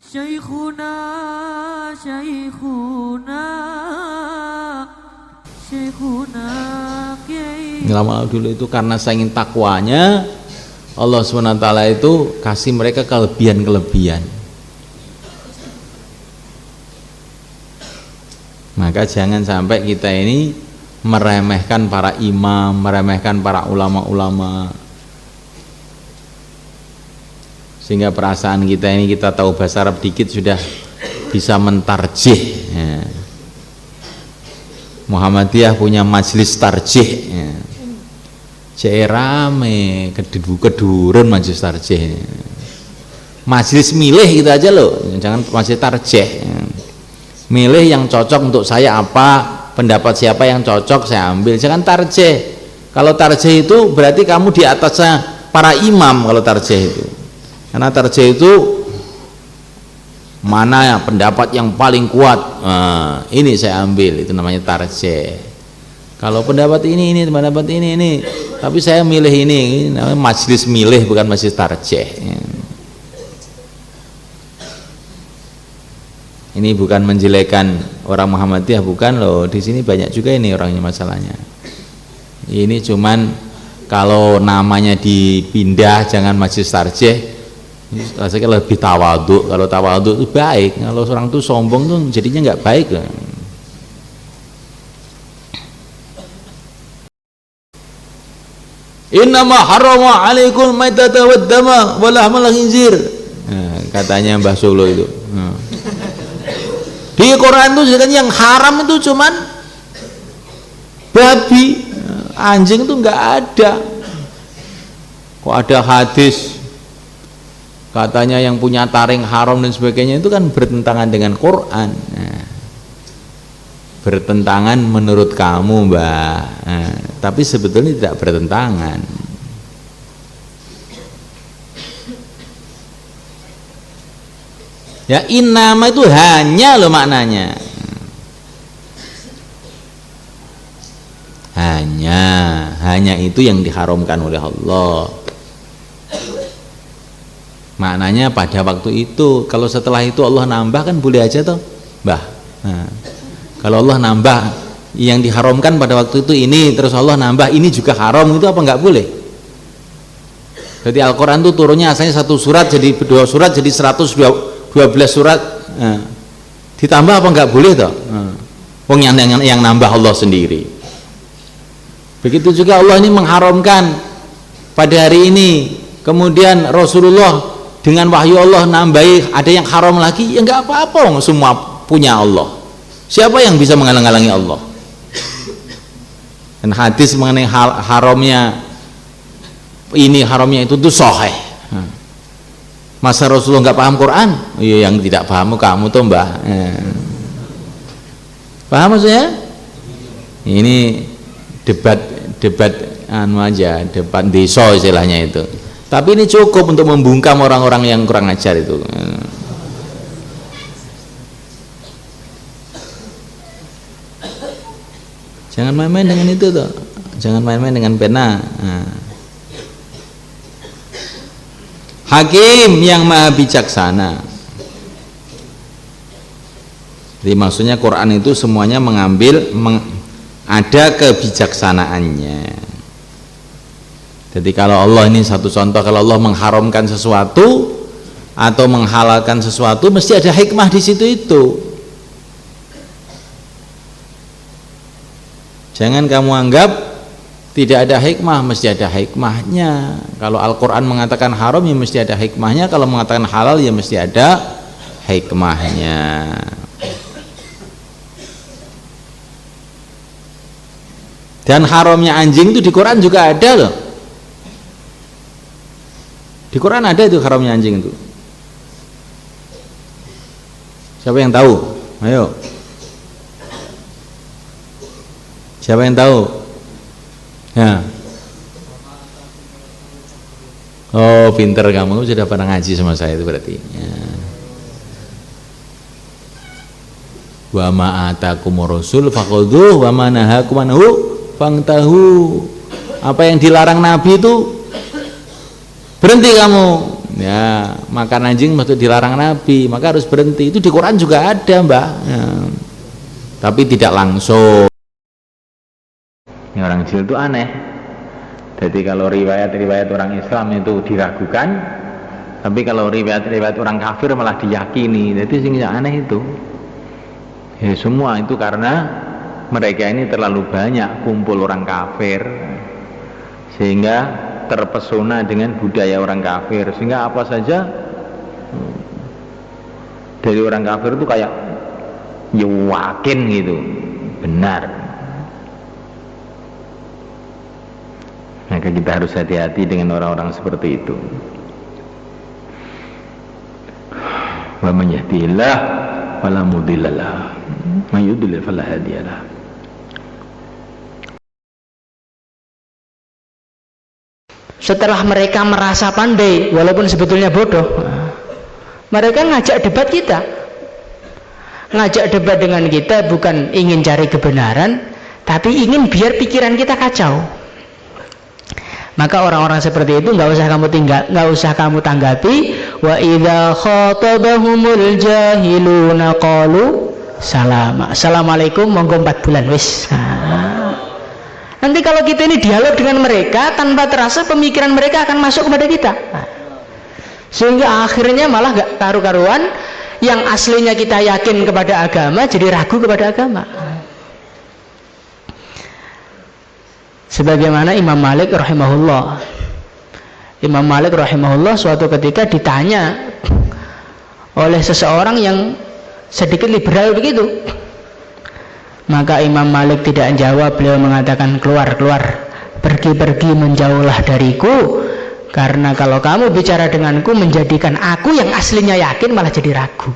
Syekhuna, Syekhuna, Syekhuna Kiai. Lama dulu itu karena saking takwanya Allah SWT itu kasih mereka kelebihan-kelebihan. Maka jangan sampai kita ini meremehkan para imam, meremehkan para ulama-ulama, sehingga perasaan kita ini, kita tahu bahasa Arab dikit sudah bisa mentarjih ya. Muhammadiyah punya majelis tarjih ya. Rame kedurun majelis tarjih, majelis milih gitu aja loh, jangan majelis tarjih ya. Milih yang cocok untuk saya apa, pendapat siapa yang cocok saya ambil, jangan tarjih. Kalau tarjih itu berarti kamu di atasnya para imam kalau tarjih itu. Karena tarjih itu mana ya pendapat yang paling kuat, nah, ini saya ambil, itu namanya tarjih. Kalau pendapat ini pendapat ini, tapi saya milih ini namanya majelis milih, bukan majelis tarjih. Ini bukan menjelekan orang Muhammadiyah, bukan loh. Di sini banyak juga ini orangnya masalahnya. Ini cuman kalau namanya dipindah, jangan majelis tarjih. Rasanya lebih tawadhu. Kalau tawadhu itu baik, kalau orang itu sombong tuh jadinya nggak baik. Innama harrama alaikum maitata wad dama wa lahmal khinzir. Nah, katanya Mbah Solo itu. Nah. Di Quran itu yang haram itu cuman babi, anjing itu nggak ada. Kok ada hadis katanya yang punya taring haram dan sebagainya, itu kan bertentangan dengan Quran. Nah, bertentangan menurut kamu, Mbak. Nah, tapi sebetulnya tidak bertentangan. Ya, innama itu hanya loh maknanya. Hanya itu yang diharamkan oleh Allah. Maknanya pada waktu itu. Kalau setelah itu Allah nambah kan boleh aja toh, Mbah. Nah, kalau Allah nambah yang diharamkan pada waktu itu ini, terus Allah nambah ini juga haram, itu apa nggak boleh? Jadi Al-Quran itu turunnya asalnya satu surat jadi 2 surat jadi 112 surat, nah, ditambah apa nggak boleh toh? Wong yang nambah Allah sendiri. Begitu juga Allah ini mengharamkan pada hari ini, kemudian Rasulullah dengan wahyu Allah nambahi ada yang haram lagi, ya nggak apa-apa, semua punya Allah. Siapa yang bisa menghalang-halangi Allah? Dan hadis mengenai haramnya ini, haramnya itu tuh sahih. Masa Rasulullah nggak paham Quran? Iya, yang tidak paham kamu tuh, Mbah. Paham maksudnya? Ini debat anu aja, debat desa istilahnya itu. Tapi ini cukup untuk membungkam orang-orang yang kurang ajar itu. Jangan main-main dengan itu tuh. Jangan main-main dengan pena. Hakim yang maha bijaksana. Jadi maksudnya Quran itu semuanya ada kebijaksanaannya. Jadi kalau Allah ini satu contoh, kalau Allah mengharamkan sesuatu atau menghalalkan sesuatu, mesti ada hikmah di situ itu. Jangan kamu anggap tidak ada hikmah, mesti ada hikmahnya. Kalau Al-Quran mengatakan haram, ya mesti ada hikmahnya. Kalau mengatakan halal, ya mesti ada hikmahnya. Dan haramnya anjing itu di Quran juga ada loh. Di Quran ada itu haramnya anjing itu. Siapa yang tahu? Ayo. Siapa yang tahu? Ya. Oh, pinter kamu, sudah pernah ngaji sama saya itu berarti. Ya. Wa ma atakumur rasul faqudhuh wa ma nahakum anhu fangtahu. Apa yang dilarang Nabi itu berhenti kamu. ya makan anjing maksud dilarang Nabi, maka harus berhenti. Itu di Quran juga ada, Mbak ya. Tapi tidak langsung. Ini orang jahil itu aneh. Jadi kalau riwayat-riwayat orang Islam itu diragukan, tapi kalau riwayat-riwayat orang kafir malah diyakini. Jadi sing aneh itu ya, semua itu karena mereka ini terlalu banyak kumpul orang kafir sehingga terpesona dengan budaya orang kafir, sehingga apa saja dari orang kafir itu kayak yakin gitu, benar. Maka kita harus hati-hati dengan orang-orang seperti itu. Wa man yahdihillah fala mudhillalah, may yudlil fala hadiyalah. Setelah mereka merasa pandai walaupun sebetulnya bodoh, mereka ngajak debat kita. Ngajak debat dengan kita bukan ingin cari kebenaran, tapi ingin biar pikiran kita kacau. Maka orang-orang seperti itu nggak usah kamu tanggapi. Wa idza khatabahumul jahiluna qalu salama. Assalamualaikum, monggo 4 bulan wis. Nanti kalau kita ini dialog dengan mereka, tanpa terasa pemikiran mereka akan masuk kepada kita. Sehingga akhirnya malah gak karu-karuan, yang aslinya kita yakin kepada agama jadi ragu kepada agama. Sebagaimana Imam Malik rahimahullah. Imam Malik rahimahullah suatu ketika ditanya oleh seseorang yang sedikit liberal begitu. Maka Imam Malik tidak jawab, beliau mengatakan keluar, pergi menjauhlah dariku, karena kalau kamu bicara denganku menjadikan aku yang aslinya yakin malah jadi ragu.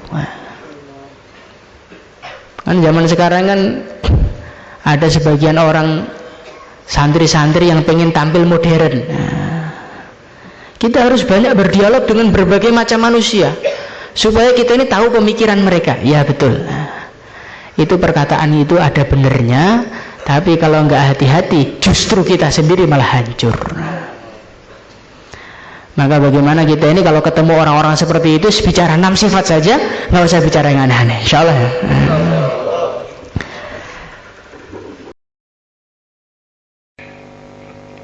Kan zaman sekarang kan ada sebagian orang santri-santri yang pengen tampil modern. Kita harus banyak berdialog dengan berbagai macam manusia supaya kita ini tahu pemikiran mereka. Ya betul. Itu perkataan itu ada benernya, tapi kalau nggak hati-hati justru kita sendiri malah hancur. Maka bagaimana kita ini kalau ketemu orang-orang seperti itu bicara 6 sifat saja, nggak usah bicara yang aneh-aneh, insyaallah ya.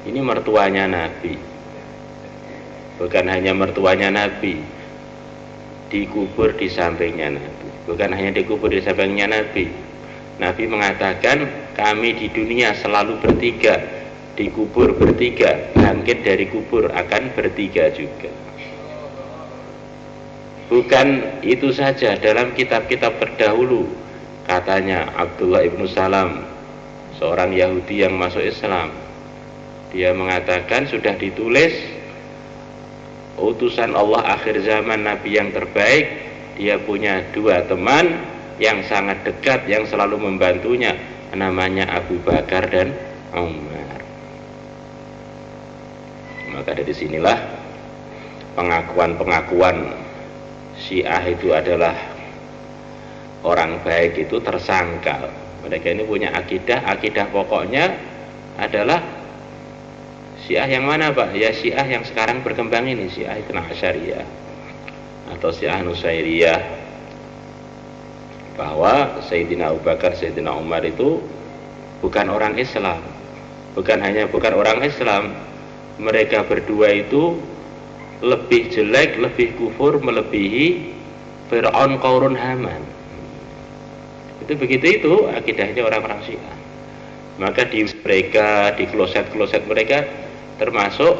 Ini mertuanya Nabi, bukan hanya mertuanya Nabi, dikubur di sampingnya Nabi. Bukan hanya dikubur di sampingnya Nabi. Nabi mengatakan kami di dunia selalu bertiga, dikubur bertiga, bangkit dari kubur akan bertiga juga. Bukan itu saja, dalam kitab-kitab terdahulu katanya Abdullah ibnu Salam, seorang Yahudi yang masuk Islam, dia mengatakan sudah ditulis utusan Allah akhir zaman, Nabi yang terbaik. Dia punya 2 teman yang sangat dekat yang selalu membantunya, namanya Abu Bakar dan Umar. Maka dari sinilah pengakuan Syiah itu adalah orang baik itu tersangkal. Mereka ini punya akidah pokoknya adalah Syiah yang mana Pak? Ya Syiah yang sekarang berkembang ini, Syiah Itsna Asyariyah atau Syiah Nusairiyah, bahwa Sayyidina Abu Bakar, Sayyidina Umar itu bukan orang Islam. Bukan orang Islam, mereka berdua itu lebih jelek, lebih kufur, melebihi Fir'aun, Qarun, Haman. Itu begitu, itu akidahnya orang-orang Syiah. Maka di mereka, di kloset-kloset mereka termasuk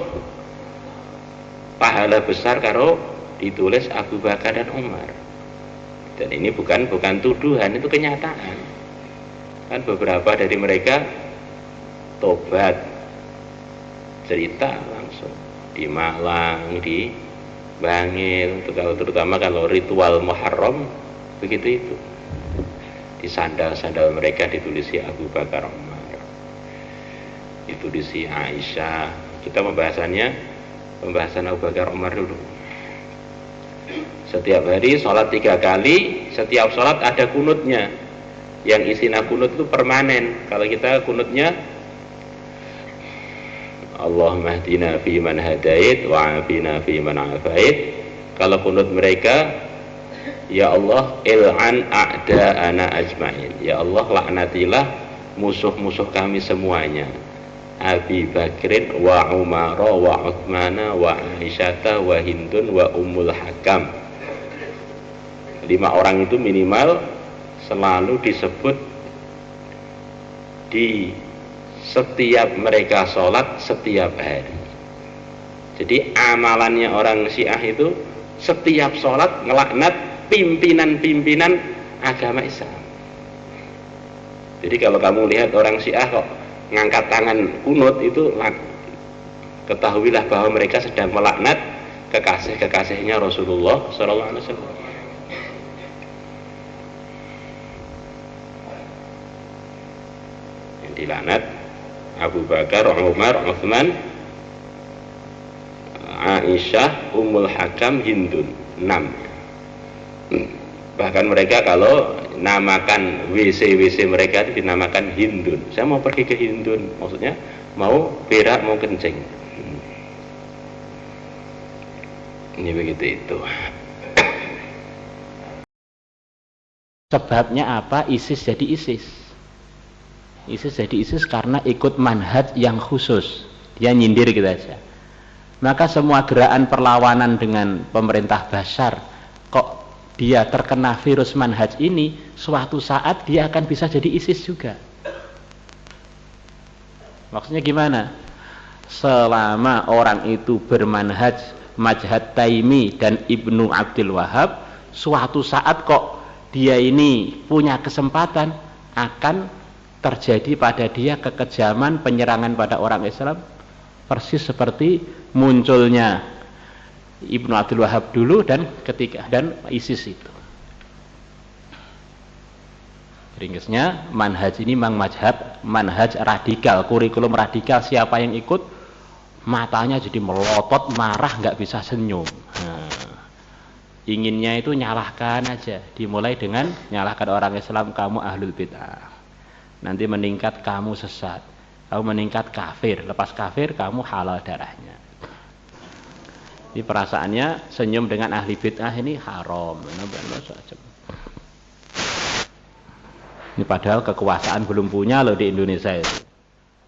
pahala besar karo ditulis Abu Bakar dan Umar. Dan ini bukan tuduhan, itu kenyataan. Kan beberapa dari mereka tobat, cerita langsung di Malang, di Bangil, terutama kalau ritual Muharram begitu itu. Di sandal-sandal mereka ditulisi Abu Bakar, Umar. Itu diisi Aisyah. Kita pembahasan Abu Bakar, Umar dulu. Setiap hari sholat 3 kali, setiap sholat ada kunutnya. Yang istilah kunut itu permanen. Kalau kita kunutnya Allahumma hdina fi man hadait wa afina fi man afait. Kalau kunut mereka, ya Allah il'an a'da'ana ajmain, ya Allah laknatilah musuh-musuh kami semuanya, Abi Bakrin wa Umar wa Uthmana wa Aisyata wa Hindun wa Ummul Hakam. 5 orang itu minimal selalu disebut di setiap mereka sholat setiap hari. Jadi amalannya orang Syiah itu setiap sholat ngelaknat pimpinan-pimpinan agama Islam. Jadi kalau kamu lihat orang Syiah kok ngangkat tangan kunut itu, ketahuilah bahwa mereka sedang melaknat kekasih-kekasihnya Rasulullah SAW. Yang dilaknat Abu Bakar, Umar, Uthman, Aisyah, Ummul Hakam, Hindun, 6. Bahkan mereka kalau namakan WC mereka itu dinamakan Hindun. Saya mau pergi ke Hindun, maksudnya mau berak, mau kencing. Ini begitu itu. Sebabnya apa ISIS jadi ISIS? ISIS jadi ISIS karena ikut manhaj yang khusus. Dia nyindir gitu aja. Maka semua gerakan perlawanan dengan pemerintah Bashar, kok dia terkena virus manhaj ini, suatu saat dia akan bisa jadi ISIS juga. Maksudnya gimana? Selama orang itu bermanhaj Majhad Taimi dan Ibnu Abdul Wahab, suatu saat kok dia ini punya kesempatan akan terjadi pada dia kekejaman penyerangan pada orang Islam, persis seperti munculnya Ibnu Abdul Wahab dulu dan ISIS itu. Ringkasnya manhaj ini memang manhaj radikal, kurikulum radikal. Siapa yang ikut matanya jadi melotot, marah, nggak bisa senyum. Inginnya itu nyalahkan aja, dimulai dengan nyalahkan orang Islam, kamu ahlul bid'ah, nanti meningkat kamu sesat, kamu meningkat kafir, lepas kafir kamu halal darahnya. Ini perasaannya senyum dengan ahli bid'ah ini haram. Ini padahal kekuasaan belum punya loh di Indonesia itu.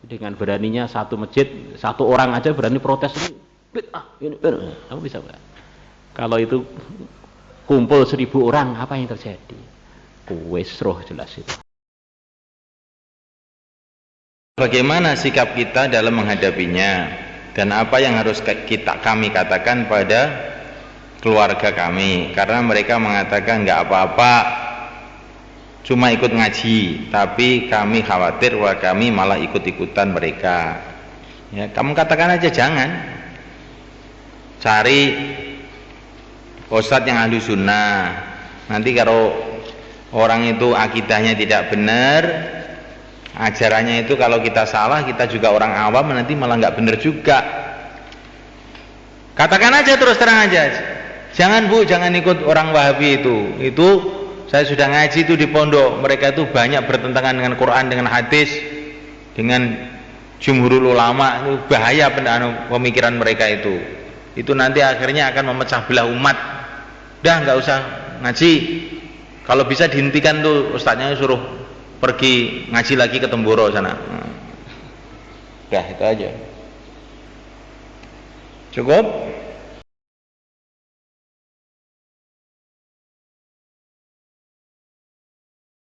Dengan beraninya satu masjid, satu orang aja berani protes ini bid'ah, ini bid'ah. Kamu bisa nggak? Kalau itu kumpul 1000 orang, apa yang terjadi? Kuwesroh jelas itu. Bagaimana sikap kita dalam menghadapinya, dan apa yang harus kami katakan pada keluarga kami, karena mereka mengatakan nggak apa-apa, cuma ikut ngaji, tapi kami khawatir bahwa kami malah ikut-ikutan mereka. Ya, kamu katakan aja jangan. Cari ustadz yang ahli sunnah. Nanti kalau orang itu akidahnya tidak benar, ajarannya itu kalau kita salah, kita juga orang awam, nanti malah nggak benar juga. Katakan aja terus terang aja. Jangan bu, jangan ikut orang Wahabi itu. Itu saya sudah ngaji itu di pondok. Mereka itu banyak bertentangan dengan Quran, dengan hadis, dengan jumhurul ulama. Itu bahaya pemikiran mereka itu. Itu nanti akhirnya akan memecah belah umat. Udah nggak usah ngaji. Kalau bisa dihentikan tuh ustadznya, suruh pergi ngaji lagi ke Temboro sana. Udah itu aja. Cukup?